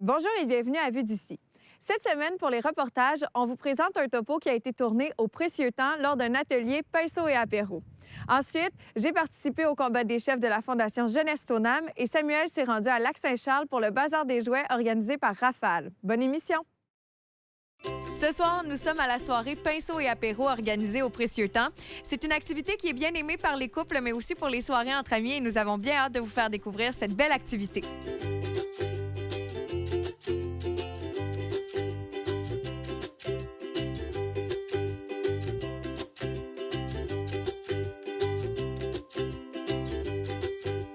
Bonjour et bienvenue à Vue d'ici. Cette semaine, pour les reportages, on vous présente un topo qui a été tourné au Précieux Temps lors d'un atelier pinceau et apéro. Ensuite, j'ai participé au combat des chefs de la Fondation Jeunesse Sonam et Samuel s'est rendu à Lac-Saint-Charles pour le Bazar des jouets organisé par Rafale. Bonne émission! Ce soir, nous sommes à la soirée Pinceau et apéro organisée au Précieux Temps. C'est une activité qui est bien aimée par les couples, mais aussi pour les soirées entre amis et nous avons bien hâte de vous faire découvrir cette belle activité.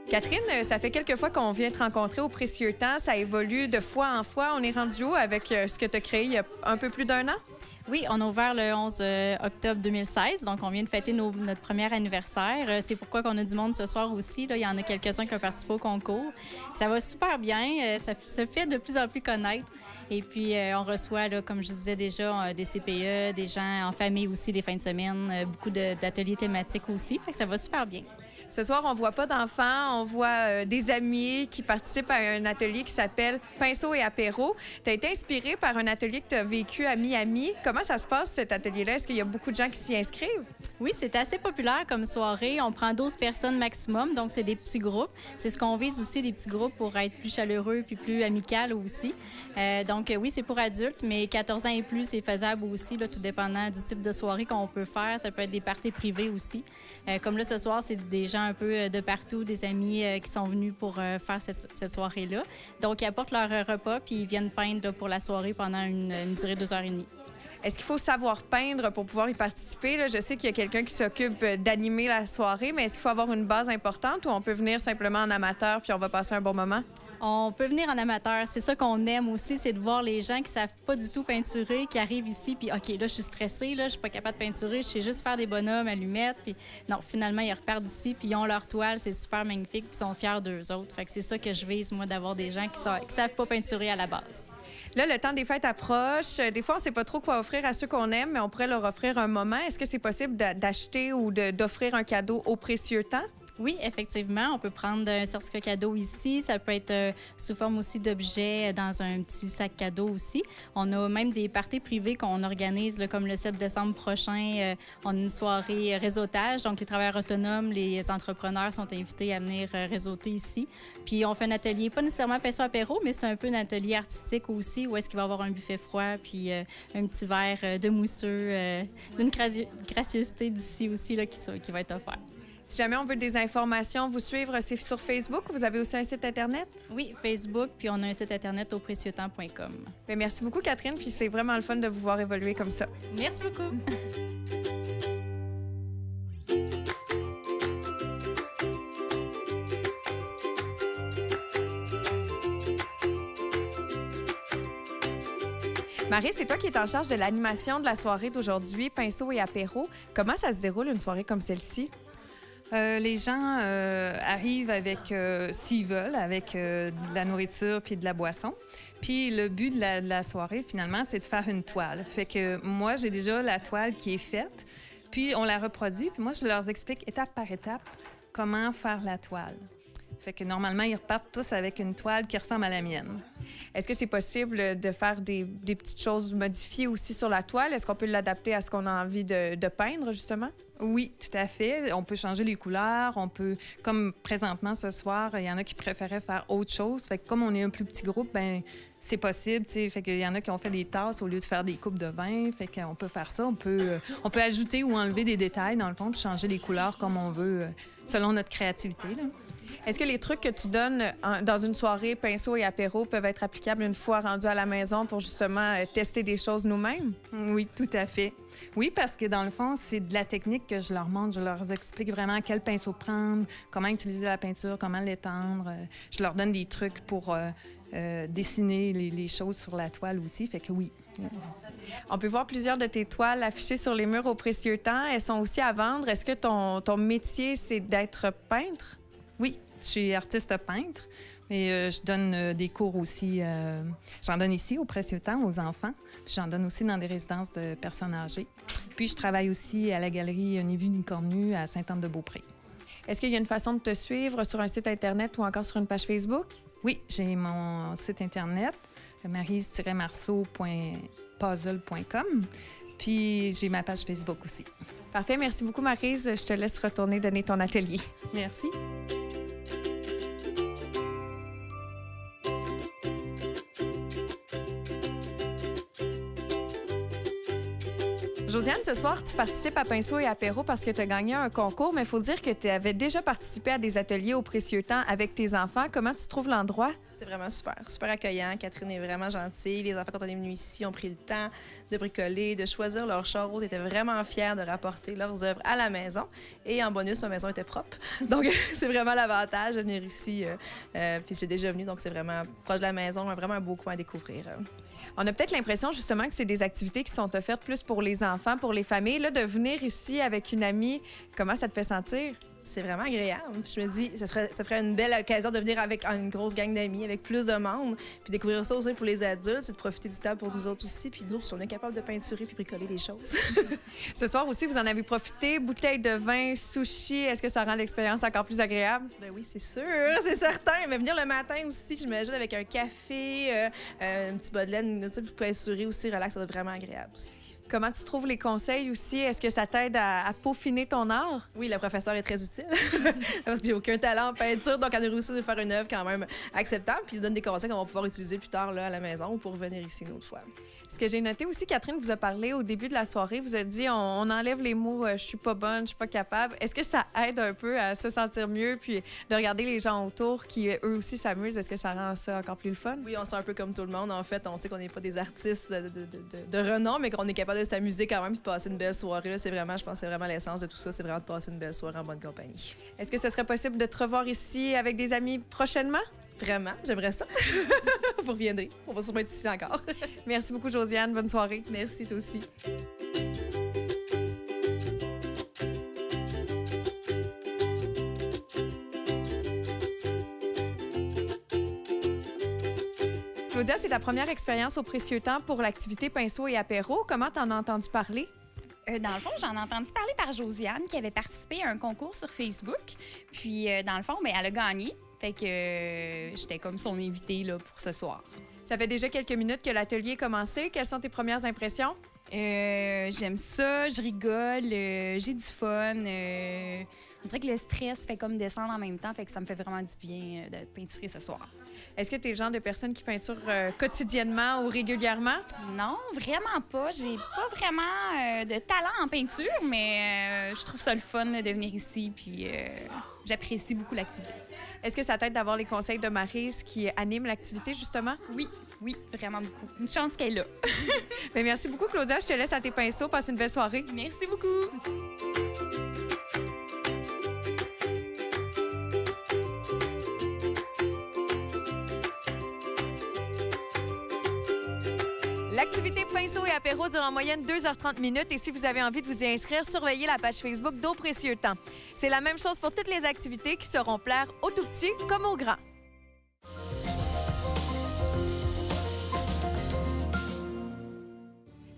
Catherine, ça fait quelques fois qu'on vient te rencontrer au Précieux Temps. Ça évolue de fois en fois. On est rendu où avec ce que tu as créé il y a un peu plus d'1 an? Oui, on a ouvert le 11 octobre 2016, donc on vient de fêter notre premier anniversaire. C'est pourquoi qu'on a du monde ce soir aussi. Là. Il y en a quelques-uns qui ont participé au concours. Ça va super bien, ça se fait de plus en plus connaître. Et puis, on reçoit, là, comme je disais déjà, des CPE, des gens en famille aussi les fins de semaine, beaucoup d'ateliers thématiques aussi. Fait que ça va super bien. Ce soir, on voit pas d'enfants, on voit des amis qui participent à un atelier qui s'appelle Pinceau et apéro. Tu as été inspiré par un atelier que tu as vécu à Miami. Comment ça se passe, cet atelier-là? Est-ce qu'il y a beaucoup de gens qui s'y inscrivent? Oui, c'est assez populaire comme soirée. On prend 12 personnes maximum, donc c'est des petits groupes. C'est ce qu'on vise aussi, des petits groupes pour être plus chaleureux puis plus amical aussi. Donc oui, c'est pour adultes, mais 14 ans et plus, c'est faisable aussi, là, tout dépendant du type de soirée qu'on peut faire. Ça peut être des parties privées aussi. Comme là, ce soir, c'est des gens un peu de partout, des amis qui sont venus pour faire cette soirée-là. Donc, ils apportent leur repas puis ils viennent peindre là, pour la soirée pendant une durée de 2h30. Est-ce qu'il faut savoir peindre pour pouvoir y participer? Là, je sais qu'il y a quelqu'un qui s'occupe d'animer la soirée, mais est-ce qu'il faut avoir une base importante ou on peut venir simplement en amateur puis on va passer un bon moment? On peut venir en amateur. C'est ça qu'on aime aussi, c'est de voir les gens qui savent pas du tout peinturer, qui arrivent ici, puis OK, là, je suis stressée, là, je suis pas capable de peinturer, je sais juste faire des bonhommes, allumettes, puis non, finalement, ils repartent d'ici, puis ils ont leur toile, c'est super magnifique, puis ils sont fiers d'eux autres. Fait que c'est ça que je vise, moi, d'avoir des gens qui savent pas peinturer à la base. Là, le temps des fêtes approche. Des fois, on ne sait pas trop quoi offrir à ceux qu'on aime, mais on pourrait leur offrir un moment. Est-ce que c'est possible d'acheter ou d'offrir un cadeau au Précieux Temps? Oui, effectivement, on peut prendre un certificat cadeau ici. Ça peut être sous forme aussi d'objets dans un petit sac cadeau aussi. On a même des parties privées qu'on organise, là, comme le 7 décembre prochain. On a une soirée réseautage. Donc, les travailleurs autonomes, les entrepreneurs sont invités à venir réseauter ici. Puis, on fait un atelier, pas nécessairement pinceau apéro, mais c'est un peu un atelier artistique aussi, où est-ce qu'il va y avoir un buffet froid, puis un petit verre de mousseux, d'une gracieuseté d'ici aussi là, qui va être offert. Si jamais on veut des informations, vous suivre, c'est sur Facebook. Vous avez aussi un site Internet? Oui, Facebook, puis on a un site Internet au précieuxtemps.com. Bien, merci beaucoup, Catherine. Puis c'est vraiment le fun de vous voir évoluer comme ça. Merci beaucoup. Marie, c'est toi qui es en charge de l'animation de la soirée d'aujourd'hui, Pinceau et apéro. Comment ça se déroule, une soirée comme celle-ci? Les gens arrivent avec, s'ils veulent, avec de la nourriture puis de la boisson. Puis le but de la soirée, finalement, c'est de faire une toile. Fait que moi, j'ai déjà la toile qui est faite, puis on la reproduit. Puis moi, je leur explique étape par étape comment faire la toile. Fait que normalement, ils repartent tous avec une toile qui ressemble à la mienne. Est-ce que c'est possible de faire des petites choses modifiées aussi sur la toile? Est-ce qu'on peut l'adapter à ce qu'on a envie de peindre, justement? Oui, tout à fait. On peut changer les couleurs. On peut, comme présentement ce soir, il y en a qui préféraient faire autre chose. Fait que comme on est un plus petit groupe, ben c'est possible. T'sais. Fait qu'il y en a qui ont fait des tasses au lieu de faire des coupes de vin. Fait qu'on peut faire ça. On peut ajouter ou enlever des détails dans le fond, puis changer les couleurs comme on veut, selon notre créativité. Là. Est-ce que les trucs que tu donnes dans une soirée pinceau et apéro peuvent être applicables une fois rendu à la maison pour justement tester des choses nous-mêmes? Oui, tout à fait. Oui, parce que dans le fond, c'est de la technique que je leur montre. Je leur explique vraiment quel pinceau prendre, comment utiliser la peinture, comment l'étendre. Je leur donne des trucs pour dessiner les choses sur la toile aussi. Fait que oui. On peut voir plusieurs de tes toiles affichées sur les murs au Précieux Temps. Elles sont aussi à vendre. Est-ce que ton métier, c'est d'être peintre? Oui, je suis artiste peintre, mais je donne des cours aussi. J'en donne ici au Précieux Temps aux enfants, puis j'en donne aussi dans des résidences de personnes âgées. Puis je travaille aussi à la galerie Ni vu ni cornu à Sainte-Anne-de-Beaupré. Est-ce qu'il y a une façon de te suivre sur un site Internet ou encore sur une page Facebook? Oui, j'ai mon site Internet. maryse-marceau.puzzle.com. Puis j'ai ma page Facebook aussi. Parfait. Merci beaucoup, Maryse. Je te laisse retourner donner ton atelier. Merci. Josiane, ce soir, tu participes à Pinceau et Apéro parce que tu as gagné un concours, mais il faut dire que tu avais déjà participé à des ateliers au Précieux Temps avec tes enfants. Comment tu trouves l'endroit? C'est vraiment super accueillant. Catherine est vraiment gentille. Les enfants, quand on est venus ici, ont pris le temps de bricoler, de choisir leur char rose. Ils étaient vraiment fiers de rapporter leurs œuvres à la maison. Et en bonus, ma maison était propre. Donc, c'est vraiment l'avantage de venir ici. Puis j'ai déjà venu, donc c'est vraiment proche de la maison. Vraiment un beau coin à découvrir. On a peut-être l'impression justement que c'est des activités qui sont offertes plus pour les enfants, pour les familles. Là, de venir ici avec une amie, comment ça te fait sentir? C'est vraiment agréable. Puis je me dis, ça ferait une belle occasion de venir avec une grosse gang d'amis, avec plus de monde. Puis découvrir ça aussi pour les adultes, c'est de profiter du temps pour nous autres aussi. Puis nous, on est capable de peinturer puis bricoler des choses. Ce soir aussi, vous en avez profité. Bouteille de vin, sushi, est-ce que ça rend l'expérience encore plus agréable? Ben oui, c'est sûr, c'est certain. Mais venir le matin aussi, j'imagine, avec un café, un petit bas de laine, tu sais, vous peinturer aussi, relax, ça doit être vraiment agréable aussi. Comment tu trouves les conseils aussi? Est-ce que ça t'aide à peaufiner ton art? Oui, le professeur est très utile parce que j'ai aucun talent en peinture, donc on a réussi à faire une œuvre quand même acceptable, puis il donne des conseils qu'on va pouvoir utiliser plus tard là, à la maison ou pour revenir ici une autre fois. Ce que j'ai noté aussi, Catherine vous a parlé au début de la soirée, vous a dit on enlève les mots je suis pas bonne, je suis pas capable. Est-ce que ça aide un peu à se sentir mieux puis de regarder les gens autour qui eux aussi s'amusent? Est-ce que ça rend ça encore plus le fun? Oui, on se sent un peu comme tout le monde. En fait, on sait qu'on n'est pas des artistes de renom, mais qu'on est capable de s'amuser quand même et de passer une belle soirée. Là, c'est vraiment, je pense, c'est vraiment l'essence de tout ça, c'est vraiment de passer une belle soirée en bonne compagnie. Est-ce que ce serait possible de te revoir ici avec des amis prochainement? Vraiment, j'aimerais ça. Vous reviendrez. On va sûrement être ici encore. Merci beaucoup, Josiane. Bonne soirée. Merci, toi aussi. Claudia, c'est ta première expérience au Précieux Temps pour l'activité Pinceau et Apéro. Comment t'en as entendu parler? Dans le fond, j'en ai entendu parler par Josiane qui avait participé à un concours sur Facebook. Puis, dans le fond, bien, elle a gagné. Fait que j'étais comme son invitée là, pour ce soir. Ça fait déjà quelques minutes que l'atelier est commencé. Quelles sont tes premières impressions? J'aime ça, je rigole, j'ai du fun. On dirait que le stress fait comme descendre en même temps, fait que ça me fait vraiment du bien de peinturer ce soir. Est-ce que tu es le genre de personne qui peinture quotidiennement ou régulièrement? Non, vraiment pas. J'ai pas vraiment de talent en peinture, mais je trouve ça le fun de venir ici, puis j'apprécie beaucoup l'activité. Est-ce que ça t'aide d'avoir les conseils de Maryse qui anime l'activité, justement? Oui, vraiment beaucoup. Une chance qu'elle est là. Bien, merci beaucoup, Claudia. Je te laisse à tes pinceaux. Passe une belle soirée. Merci beaucoup. L'activité Pinceau et Apéro dure en moyenne 2h30 minutes et si vous avez envie de vous y inscrire, surveillez la page Facebook d'Au Précieux Temps. C'est la même chose pour toutes les activités qui sauront plaire aux tout-petits comme aux grands.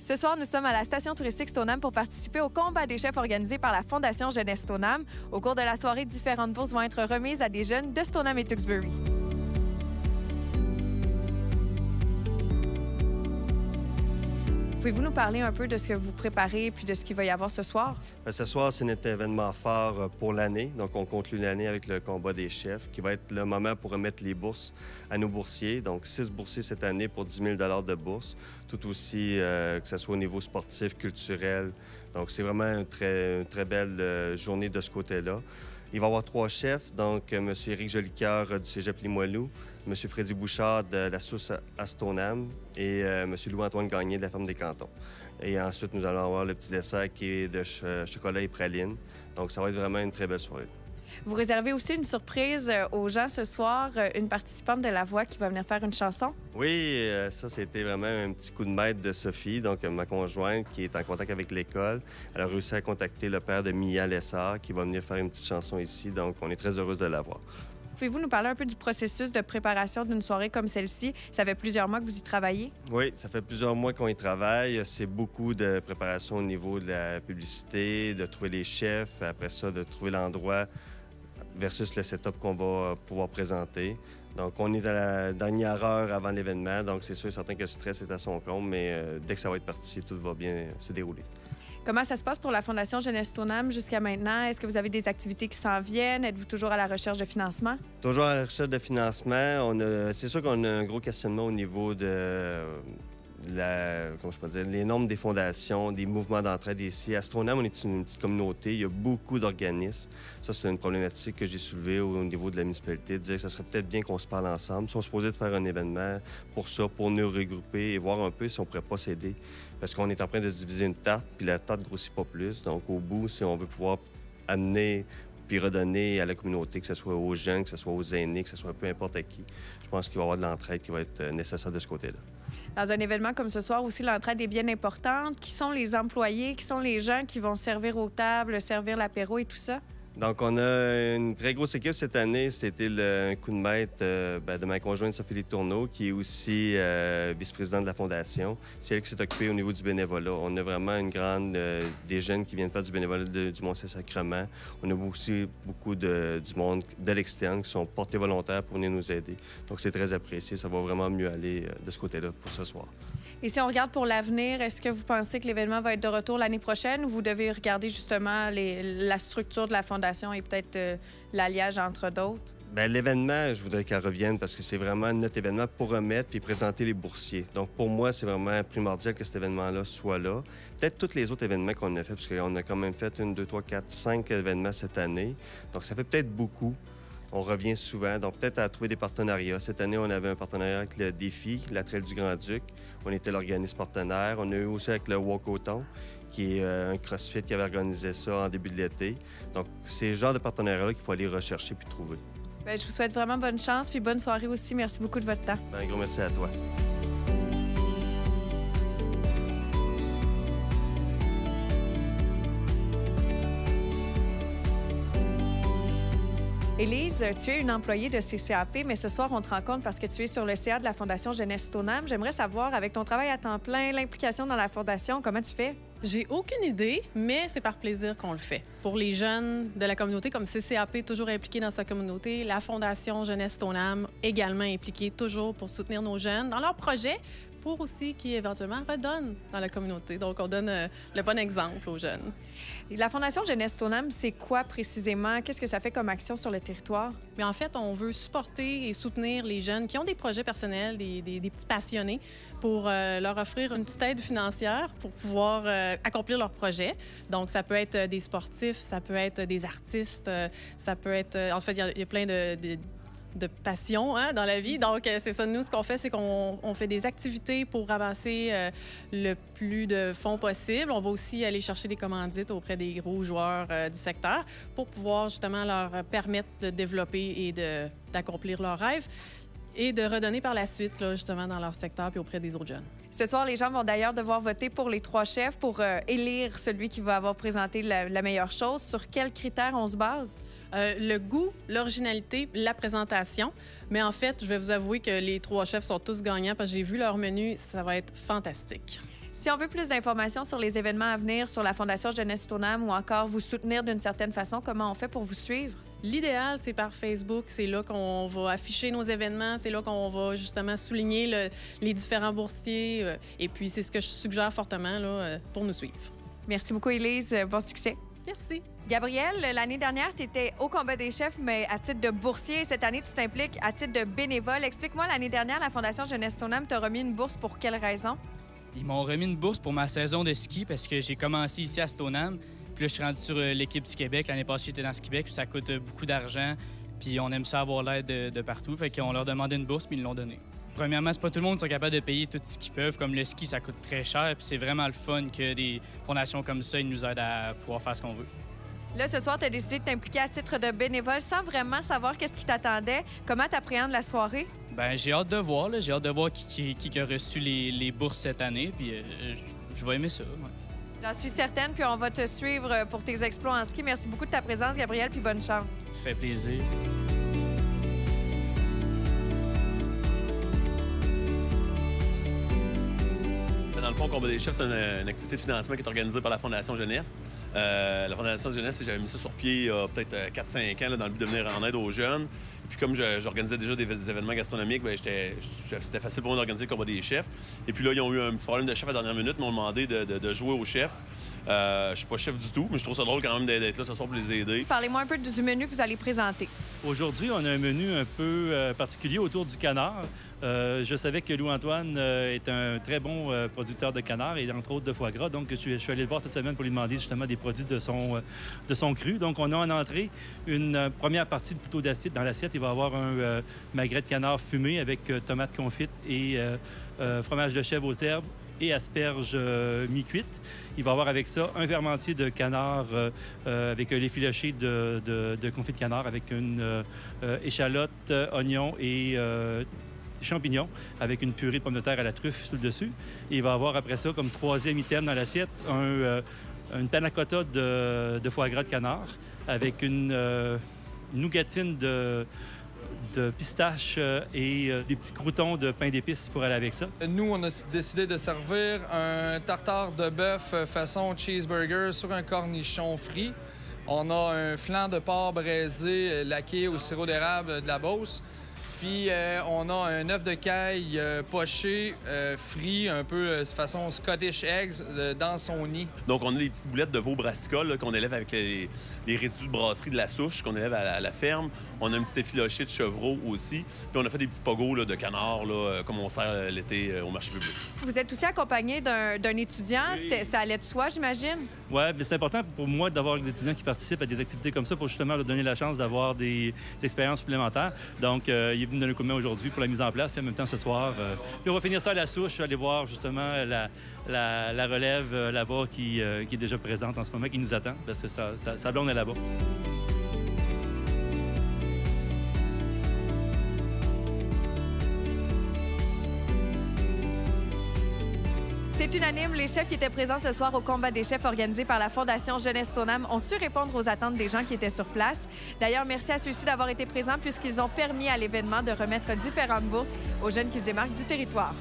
Ce soir, nous sommes à la station touristique Stoneham pour participer au combat des chefs organisé par la Fondation Jeunesse Stoneham. Au cours de la soirée, différentes bourses vont être remises à des jeunes de Stoneham et Tewksbury. Pouvez-vous nous parler un peu de ce que vous préparez puis de ce qu'il va y avoir ce soir? Ce soir, c'est notre événement phare pour l'année. Donc, on conclut l'année avec le combat des chefs, qui va être le moment pour remettre les bourses à nos boursiers. Donc, 6 boursiers cette année pour 10 000 de bourse, tout aussi que ce soit au niveau sportif, culturel. Donc, c'est vraiment une très belle journée de ce côté-là. Il va y avoir 3 chefs, donc M. Éric Jolicoeur du Cégep Limoilou, M. Freddy Bouchard de la Sousse à Stoneham et M. Louis-Antoine Gagné de la Ferme des Cantons. Et ensuite, nous allons avoir le petit dessert qui est de chocolat et praline. Donc, ça va être vraiment une très belle soirée. Vous réservez aussi une surprise aux gens ce soir, une participante de La Voix qui va venir faire une chanson. Oui, ça, c'était vraiment un petit coup de maître de Sophie, donc ma conjointe qui est en contact avec l'école. Elle a réussi à contacter le père de Mia Lessard qui va venir faire une petite chanson ici, donc on est très heureuse de l'avoir. Pouvez-vous nous parler un peu du processus de préparation d'une soirée comme celle-ci? Ça fait plusieurs mois que vous y travaillez. Oui, ça fait plusieurs mois qu'on y travaille. C'est beaucoup de préparation au niveau de la publicité, de trouver les chefs, après ça, de trouver l'endroit versus le setup qu'on va pouvoir présenter. Donc, on est à la dernière heure avant l'événement, donc c'est sûr et certain que le stress est à son comble, mais dès que ça va être parti, tout va bien se dérouler. Comment ça se passe pour la Fondation Jeunesse Stoneham jusqu'à maintenant? Est-ce que vous avez des activités qui s'en viennent? Êtes-vous toujours à la recherche de financement? Toujours à la recherche de financement. C'est sûr qu'on a un gros questionnement au niveau de les normes des fondations, des mouvements d'entraide ici. À Stoneham, on est une petite communauté. Il y a beaucoup d'organismes. Ça, c'est une problématique que j'ai soulevée au niveau de la municipalité, de dire que ça serait peut-être bien qu'on se parle ensemble. Si on se posait de faire un événement pour ça, pour nous regrouper et voir un peu si on ne pourrait pas s'aider. Parce qu'on est en train de se diviser une tarte, puis la tarte ne grossit pas plus. Donc, au bout, si on veut pouvoir amener puis redonner à la communauté, que ce soit aux jeunes, que ce soit aux aînés, que ce soit peu importe à qui, je pense qu'il va y avoir de l'entraide qui va être nécessaire de ce côté-là. Dans un événement comme ce soir aussi, l'entraide est bien importante. Qui sont les employés? Qui sont les gens qui vont servir aux tables, servir l'apéro et tout ça? Donc, on a une très grosse équipe cette année. C'était un coup de maître de ma conjointe Sophie Letourneau, qui est aussi vice-présidente de la Fondation. C'est elle qui s'est occupée au niveau du bénévolat. On a vraiment une grande... des jeunes qui viennent faire du bénévolat du Mont-Saint-Sacrement. On a aussi beaucoup du monde de l'externe qui sont portés volontaires pour venir nous aider. Donc, c'est très apprécié. Ça va vraiment mieux aller de ce côté-là pour ce soir. Et si on regarde pour l'avenir, est-ce que vous pensez que l'événement va être de retour l'année prochaine ou vous devez regarder justement la structure de la Fondation et peut-être l'alliage entre d'autres? Bien, l'événement, je voudrais qu'elle revienne parce que c'est vraiment notre événement pour remettre puis présenter les boursiers. Donc, pour moi, c'est vraiment primordial que cet événement-là soit là. Peut-être tous les autres événements qu'on a fait, parce qu'on a quand même fait 1, 2, 3, 4, 5 événements cette année. Donc, ça fait peut-être beaucoup. On revient souvent, donc peut-être à trouver des partenariats. Cette année, on avait un partenariat avec le Défi, la Trail du Grand-Duc. On était l'organisme partenaire. On a eu aussi avec le Walk au Thon, qui est un CrossFit qui avait organisé ça en début de l'été. Donc, c'est le genre de partenariat-là qu'il faut aller rechercher puis trouver. Bien, je vous souhaite vraiment bonne chance puis bonne soirée aussi. Merci beaucoup de votre temps. Bien, un gros merci à toi. Élise, tu es une employée de CCAP, mais ce soir, on te rencontre parce que tu es sur le CA de la Fondation Jeunesse Stoneham. J'aimerais savoir, avec ton travail à temps plein, l'implication dans la Fondation, comment tu fais? J'ai aucune idée, mais c'est par plaisir qu'on le fait. Pour les jeunes de la communauté, comme CCAP, toujours impliqué dans sa communauté, la Fondation Jeunesse Stoneham, également impliquée toujours pour soutenir nos jeunes dans leurs projets, pour aussi qu'ils éventuellement redonnent dans la communauté. Donc, on donne le bon exemple aux jeunes. La Fondation Jeunesse Stoneham, c'est quoi précisément? Qu'est-ce que ça fait comme action sur le territoire? Mais en fait, on veut supporter et soutenir les jeunes qui ont des projets personnels, des petits passionnés, pour leur offrir une petite aide financière pour pouvoir accomplir leurs projets. Donc, ça peut être des sportifs, ça peut être des artistes, ça peut être... en fait, il y a plein de passion dans la vie. Donc, c'est ça. Nous, ce qu'on fait, c'est qu'on fait des activités pour ramasser le plus de fonds possible. On va aussi aller chercher des commandites auprès des gros joueurs du secteur pour pouvoir justement leur permettre de développer et d'accomplir leurs rêves et de redonner par la suite, là, justement, dans leur secteur puis auprès des autres jeunes. Ce soir, les gens vont d'ailleurs devoir voter pour les 3 chefs pour élire celui qui va avoir présenté la meilleure chose. Sur quels critères on se base? Le goût, l'originalité, la présentation. Mais en fait, je vais vous avouer que les 3 chefs sont tous gagnants parce que j'ai vu leur menu. Ça va être fantastique. Si on veut plus d'informations sur les événements à venir, sur la Fondation Jeunesse Stoneham ou encore vous soutenir d'une certaine façon, comment on fait pour vous suivre? L'idéal, c'est par Facebook. C'est là qu'on va afficher nos événements. C'est là qu'on va justement souligner les différents boursiers. Et puis, c'est ce que je suggère fortement là, pour nous suivre. Merci beaucoup, Élise. Bon succès. Merci. Gabrielle, l'année dernière, tu étais au combat des chefs, mais à titre de boursier. Cette année, tu t'impliques à titre de bénévole. Explique-moi, l'année dernière, la Fondation Jeunesse Stoneham t'a remis une bourse pour quelle raison? Ils m'ont remis une bourse pour ma saison de ski parce que j'ai commencé ici à Stoneham. Puis là, je suis rendu sur l'équipe du Québec. L'année passée, j'étais dans ce Québec, puis ça coûte beaucoup d'argent. Puis on aime ça avoir l'aide de partout. Fait qu'on leur demandait une bourse, puis ils l'ont donnée. Premièrement, c'est pas tout le monde qui sont capables de payer tout ce qu'ils peuvent. Comme le ski, ça coûte très cher. Puis c'est vraiment le fun que des fondations comme ça, ils nous aident à pouvoir faire ce qu'on veut. Là, ce soir, tu as décidé de t'impliquer à titre de bénévole sans vraiment savoir qu'est-ce qui t'attendait. Comment t'appréhendes la soirée? Bien, j'ai hâte de voir. J'ai hâte de voir qui a reçu les bourses cette année. Puis je vais aimer ça. Ouais. J'en suis certaine, puis on va te suivre pour tes exploits en ski. Merci beaucoup de ta présence, Gabrielle, puis bonne chance. Ça fait plaisir. Dans le fond, le combat des chefs, c'est une activité de financement qui est organisée par la Fondation Jeunesse. La Fondation Jeunesse, j'avais mis ça sur pied il y a peut-être 4-5 ans là, dans le but de venir en aide aux jeunes. Et puis comme j'organisais déjà des événements gastronomiques, bien, c'était facile pour moi d'organiser le combat des chefs. Et puis là, ils ont eu un petit problème de chef à la dernière minute, ils m'ont demandé de jouer au chef. Je suis pas chef du tout, mais je trouve ça drôle quand même d'être là ce soir pour les aider. Parlez-moi un peu du menu que vous allez présenter. Aujourd'hui, on a un menu un peu particulier autour du canard. Je savais que Louis-Antoine est un très bon producteur de canard et entre autres de foie gras. Donc, je suis allé le voir cette semaine pour lui demander justement des produits de son cru. Donc, on a en entrée une première partie plutôt d'acide. Dans l'assiette, il va y avoir un magret de canard fumé avec tomates confites et fromage de chèvre aux herbes et asperges mi-cuites. Il va y avoir avec ça un vermentier de canard avec l'effiloché de confit de canard avec une échalote, oignon et champignons avec une purée de pommes de terre à la truffe sur le dessus. Et il va y avoir après ça, comme troisième item dans l'assiette, une panna cotta de foie gras de canard avec une nougatine de pistache et des petits croûtons de pain d'épices pour aller avec ça. Nous, on a décidé de servir un tartare de bœuf façon cheeseburger sur un cornichon frit. On a un flanc de porc braisé laqué au sirop d'érable de la Beauce. Puis, on a un œuf de caille poché, frit, un peu façon Scottish Eggs, dans son nid. Donc, on a des petites boulettes de veau brassicole qu'on élève avec les résidus de brasserie de la souche qu'on élève à la ferme. On a un petit effiloché de chevreau aussi. Puis, on a fait des petits pogos là, de canard, là, comme on sert l'été au marché public. Vous êtes aussi accompagné d'un étudiant. Oui. Ça allait de soi, j'imagine? Oui, mais c'est important pour moi d'avoir des étudiants qui participent à des activités comme ça pour justement leur donner la chance d'avoir des expériences supplémentaires. Donc, il est venu donner un coup de main aujourd'hui pour la mise en place, puis en même temps ce soir. Puis on va finir ça à la souche. Je vais aller voir justement la relève là-bas qui est déjà présente en ce moment, qui nous attend, parce que sa blonde est là-bas. C'est unanime, les chefs qui étaient présents ce soir au combat des chefs organisé par la Fondation Jeunesse Stoneham ont su répondre aux attentes des gens qui étaient sur place. D'ailleurs, merci à ceux-ci d'avoir été présents puisqu'ils ont permis à l'événement de remettre différentes bourses aux jeunes qui se démarquent du territoire.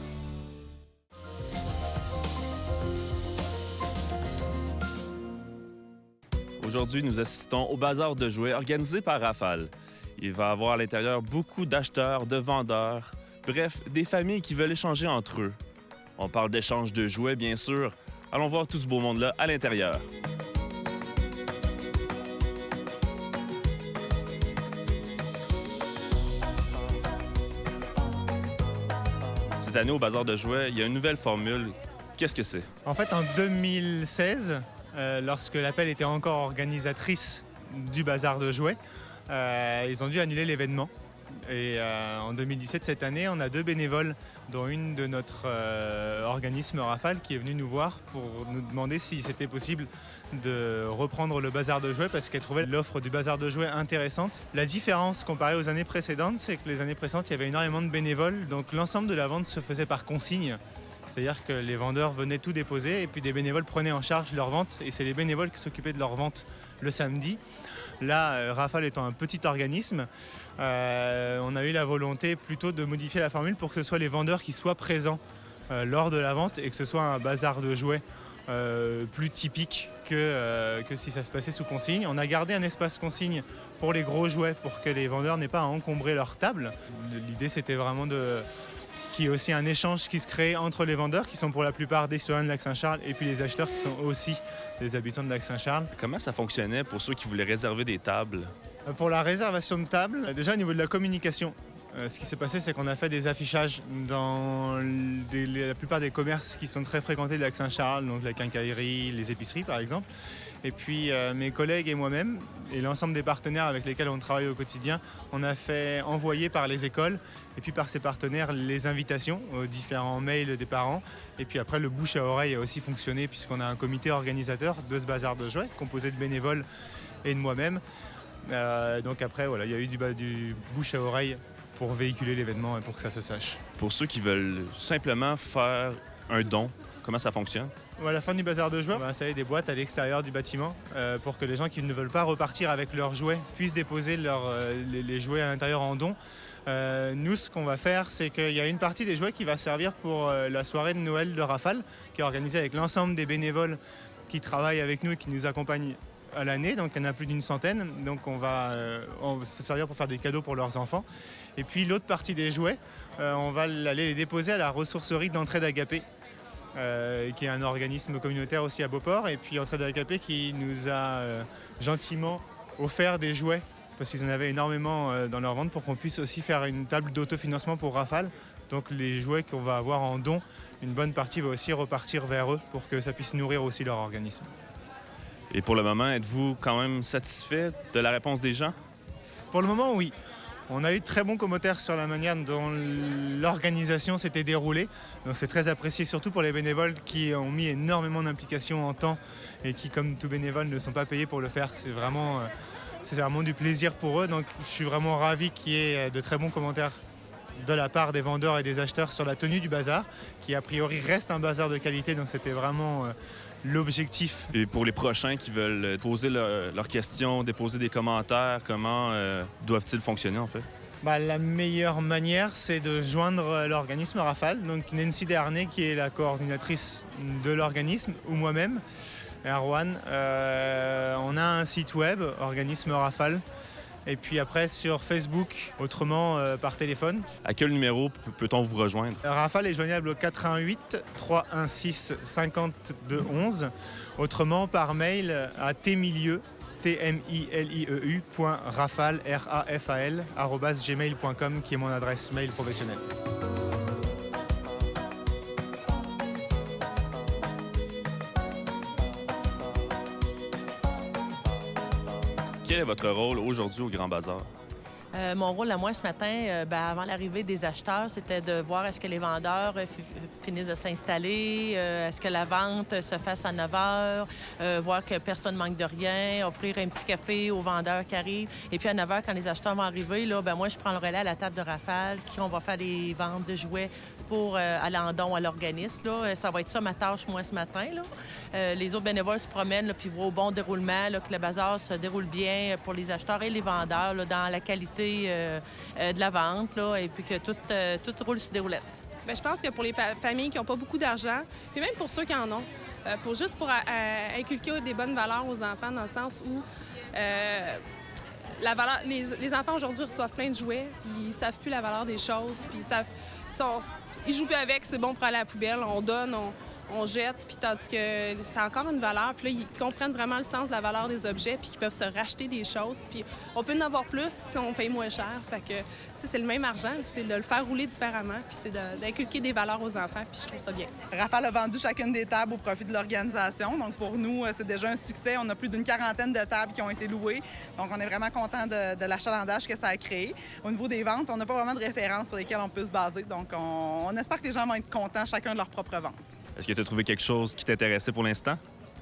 Aujourd'hui, nous assistons au bazar de jouets organisé par Rafale. Il va y avoir à l'intérieur beaucoup d'acheteurs, de vendeurs, bref, des familles qui veulent échanger entre eux. On parle d'échange de jouets, bien sûr. Allons voir tout ce beau monde-là à l'intérieur. Cette année, au Bazar de jouets, il y a une nouvelle formule. Qu'est-ce que c'est? En fait, en 2016, lorsque l'Appel était encore organisatrice du Bazar de jouets, ils ont dû annuler l'événement. Et en 2017, cette année, on a 2 bénévoles, dont une de notre organisme Rafale qui est venue nous voir pour nous demander si c'était possible de reprendre le bazar de jouets parce qu'elle trouvait l'offre du bazar de jouets intéressante. La différence comparée aux années précédentes, c'est que les années précédentes, il y avait énormément de bénévoles, donc l'ensemble de la vente se faisait par consigne. C'est-à-dire que les vendeurs venaient tout déposer et puis des bénévoles prenaient en charge leur vente et c'est les bénévoles qui s'occupaient de leur vente le samedi. Là, Rafale étant un petit organisme, on a eu la volonté plutôt de modifier la formule pour que ce soit les vendeurs qui soient présents lors de la vente et que ce soit un bazar de jouets plus typique que si ça se passait sous consigne. On a gardé un espace consigne pour les gros jouets pour que les vendeurs n'aient pas à encombrer leur table. L'idée, c'était vraiment qu'il y ait aussi un échange qui se crée entre les vendeurs, qui sont pour la plupart des citoyens de Lac-Saint-Charles, et puis les acheteurs qui sont aussi des habitants de Lac-Saint-Charles. Comment ça fonctionnait pour ceux qui voulaient réserver des tables? Pour la réservation de table, déjà au niveau de la communication, ce qui s'est passé, c'est qu'on a fait des affichages dans la plupart des commerces qui sont très fréquentés de Lac-Saint-Charles, donc la quincaillerie, les épiceries par exemple. Et puis mes collègues et moi-même, et l'ensemble des partenaires avec lesquels on travaille au quotidien, on a fait envoyer par les écoles et puis par ces partenaires les invitations aux différents mails des parents. Et puis après, le bouche à oreille a aussi fonctionné puisqu'on a un comité organisateur de ce bazar de jouets composé de bénévoles et de moi-même. Donc après, voilà, il y a eu du bouche à oreille pour véhiculer l'événement et pour que ça se sache. Pour ceux qui veulent simplement faire un don, comment ça fonctionne? À la fin du bazar de jouets, on va installer des boîtes à l'extérieur du bâtiment pour que les gens qui ne veulent pas repartir avec leurs jouets puissent déposer les jouets à l'intérieur en don. Nous, ce qu'on va faire, c'est qu'il y a une partie des jouets qui va servir pour la soirée de Noël de Rafale, qui est organisée avec l'ensemble des bénévoles qui travaillent avec nous et qui nous accompagnent à l'année. Donc, il y en a plus d'une centaine. Donc, on va se servir pour faire des cadeaux pour leurs enfants. Et puis, l'autre partie des jouets, on va aller les déposer à la ressourcerie d'Entraide Agapé, qui est un organisme communautaire aussi à Beauport. Et puis, Entraide Agapé qui nous a gentiment offert des jouets parce qu'ils en avaient énormément dans leur vente pour qu'on puisse aussi faire une table d'autofinancement pour Rafale. Donc les jouets qu'on va avoir en don, une bonne partie va aussi repartir vers eux pour que ça puisse nourrir aussi leur organisme. Et pour le moment, êtes-vous quand même satisfait de la réponse des gens? Pour le moment, oui. On a eu de très bons commentaires sur la manière dont l'organisation s'était déroulée. Donc c'est très apprécié, surtout pour les bénévoles qui ont mis énormément d'implication en temps et qui, comme tout bénévole, ne sont pas payés pour le faire. C'est vraiment du plaisir pour eux. Donc je suis vraiment ravi qu'il y ait de très bons commentaires de la part des vendeurs et des acheteurs sur la tenue du bazar, qui a priori reste un bazar de qualité. Donc c'était vraiment l'objectif. Et pour les prochains qui veulent poser leurs questions, déposer des commentaires, comment doivent-ils fonctionner en fait? La meilleure manière, c'est de joindre l'organisme Rafale, donc Nancy Desharnais, qui est la coordinatrice de l'organisme, ou moi-même, Erwan. On a un site web, organisme Rafale, et puis après sur Facebook, autrement par téléphone. À quel numéro peut-on vous rejoindre? Rafale est joignable au 88 316 52 11, autrement par mail à tmilieu, tmilieu.rafale, rafal, @gmail.com, qui est mon adresse mail professionnelle. Quel est votre rôle aujourd'hui au Grand Bazar? Mon rôle à moi ce matin, avant l'arrivée des acheteurs, c'était de voir est-ce que les vendeurs finissent de s'installer, est-ce que la vente se fasse à 9 heures, voir que personne ne manque de rien, offrir un petit café aux vendeurs qui arrivent. Et puis à 9 heures, quand les acheteurs vont arriver, là, moi, je prends le relais à la table de Rafale, qui on va faire des ventes de jouets pour aller en don à l'organisme. Là. Ça va être ça ma tâche, moi, ce matin. Là. Les autres bénévoles se promènent, là, puis voient au bon déroulement, là, que le bazar se déroule bien pour les acheteurs et les vendeurs, là, dans la qualité de la vente, là, et puis que tout roule sur des roulettes. Bien, je pense que pour les familles qui n'ont pas beaucoup d'argent, puis même pour ceux qui en ont, pour inculquer des bonnes valeurs aux enfants, dans le sens où les enfants aujourd'hui reçoivent plein de jouets, puis ils ne savent plus la valeur des choses, puis ils jouent plus avec, c'est bon pour aller à la poubelle, on donne, on jette, puis tandis que c'est encore une valeur. Puis là, ils comprennent vraiment le sens de la valeur des objets, puis qu'ils peuvent se racheter des choses. Puis on peut en avoir plus si on paye moins cher. Fait que, tu sais, c'est le même argent, c'est de le faire rouler différemment, puis c'est d'inculquer des valeurs aux enfants, puis je trouve ça bien. Rafale a vendu chacune des tables au profit de l'organisation. Donc, pour nous, c'est déjà un succès. On a plus d'une quarantaine de tables qui ont été louées. Donc, on est vraiment content de l'achalandage que ça a créé. Au niveau des ventes, on n'a pas vraiment de références sur lesquelles on peut se baser. Donc, on espère que les gens vont être contents chacun de leur propre vente. Est-ce que tu as trouvé quelque chose qui t'intéressait pour l'instant?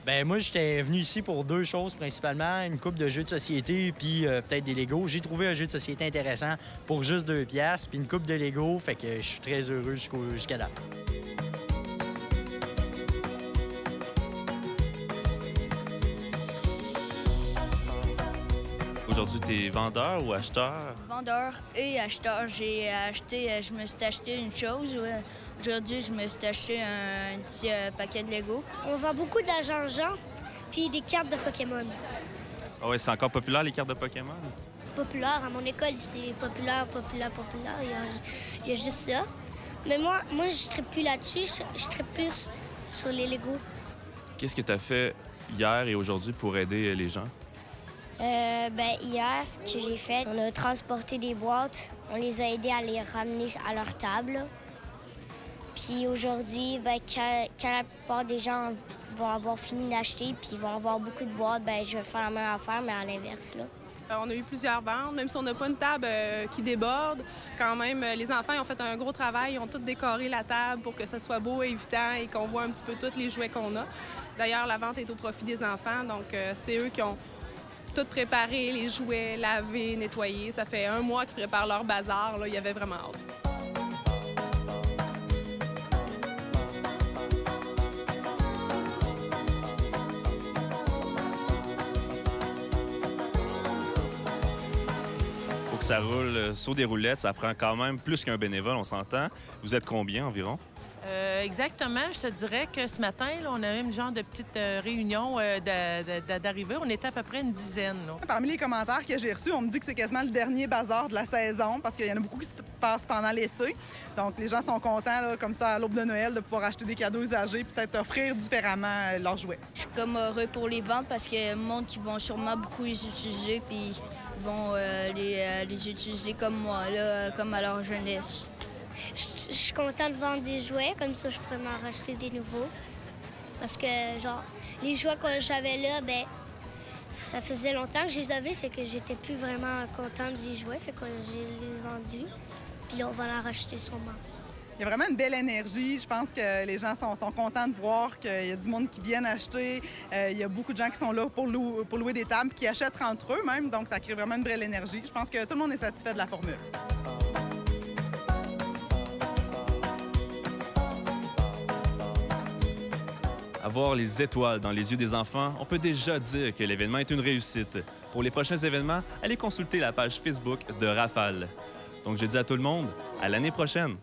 Bien, moi, j'étais venu ici pour deux choses principalement. Une coupe de jeux de société puis peut-être des Legos. J'ai trouvé un jeu de société intéressant pour juste 2 piastres puis une coupe de Lego. Fait que je suis très heureux jusqu'à date. Aujourd'hui, tu es vendeur ou acheteur? Vendeur et acheteur. Je me suis acheté une chose. Aujourd'hui, je me suis acheté un petit paquet de Lego. On vend beaucoup d'argent, puis des cartes de Pokémon. Ah oui, c'est encore populaire, les cartes de Pokémon? Populaire. À mon école, c'est populaire. Il y a juste ça. Mais moi je trippe plus là-dessus. Je trippe plus sur les Lego. Qu'est-ce que tu as fait hier et aujourd'hui pour aider les gens? Hier, ce que j'ai fait, on a transporté des boîtes. On les a aidés à les ramener à leur table. Puis aujourd'hui, quand la plupart des gens vont avoir fini d'acheter puis ils vont avoir beaucoup de boîtes, je vais faire la même affaire, mais à l'inverse. Là. On a eu plusieurs ventes, même si on n'a pas une table qui déborde. Quand même, les enfants ils ont fait un gros travail. Ils ont tous décoré la table pour que ce soit beau et évitant et qu'on voit un petit peu tous les jouets qu'on a. D'ailleurs, la vente est au profit des enfants, donc c'est eux qui ont tout préparé, les jouets, lavé, nettoyé. Ça fait 1 mois qu'ils préparent leur bazar. Là, il y avait vraiment hâte. Que ça roule sur des roulettes. Ça prend quand même plus qu'un bénévole, on s'entend. Vous êtes combien environ? Exactement. Je te dirais que ce matin, là, on a même genre de petite réunion d'arrivée. On était à peu près une dizaine. Là. Parmi les commentaires que j'ai reçus, on me dit que c'est quasiment le dernier bazar de la saison parce qu'il y en a beaucoup qui se passent pendant l'été. Donc, les gens sont contents, là, comme ça, à l'aube de Noël, de pouvoir acheter des cadeaux usagés, peut-être offrir différemment leurs jouets. Je suis comme heureux pour les ventes parce que le monde qui vont sûrement beaucoup les utiliser puis ils vont les utiliser comme moi, là, comme à leur jeunesse. Je suis contente de vendre des jouets, comme ça je pourrais m'en racheter des nouveaux. Parce que, genre, les jouets que j'avais là, ben ça faisait longtemps que je les avais, fait que j'étais plus vraiment contente des jouets, fait que je les ai vendus. Puis là, on va en racheter sûrement. Il y a vraiment une belle énergie. Je pense que les gens sont contents de voir qu'il y a du monde qui vient acheter. Il y a beaucoup de gens qui sont là pour louer des tables, qui achètent entre eux même. Donc, ça crée vraiment une belle énergie. Je pense que tout le monde est satisfait de la formule. Avoir les étoiles dans les yeux des enfants, on peut déjà dire que l'événement est une réussite. Pour les prochains événements, allez consulter la page Facebook de Rafale. Donc, je dis à tout le monde, à l'année prochaine!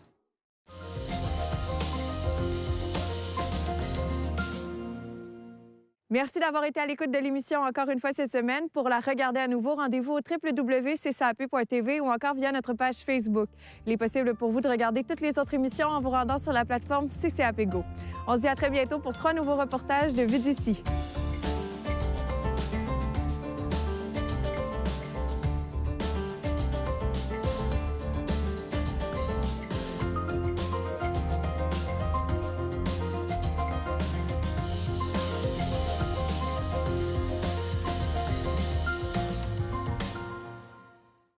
Merci d'avoir été à l'écoute de l'émission encore une fois cette semaine. Pour la regarder à nouveau, rendez-vous au www.ccap.tv ou encore via notre page Facebook. Il est possible pour vous de regarder toutes les autres émissions en vous rendant sur la plateforme CCAP Go. On se dit à très bientôt pour 3 nouveaux reportages de Vue d'ici.